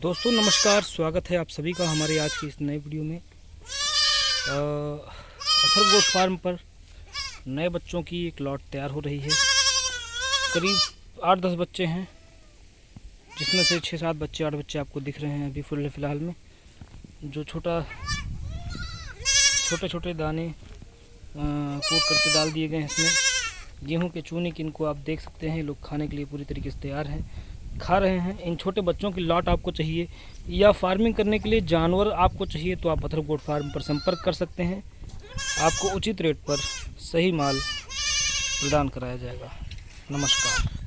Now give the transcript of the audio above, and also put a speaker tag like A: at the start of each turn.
A: दोस्तों नमस्कार, स्वागत है आप सभी का हमारे आज की इस नए वीडियो में। अथर गोट फार्म पर नए बच्चों की एक लॉट तैयार हो रही है। करीब 8-10 बच्चे हैं, जिसमें से 6-7 बच्चे 8 बच्चे आपको दिख रहे हैं अभी फ़िलहाल में। जो छोटे छोटे दाने कोट करके डाल दिए गए हैं इसमें। गेहूं के चूने की इनको आप देख सकते हैं, लोग खाने के लिए पूरी तरीके से तैयार हैं, खा रहे हैं। इन छोटे बच्चों की लॉट आपको चाहिए या फार्मिंग करने के लिए जानवर आपको चाहिए तो आप अथर गोट फार्म पर संपर्क कर सकते हैं। आपको उचित रेट पर सही माल प्रदान कराया जाएगा। नमस्कार।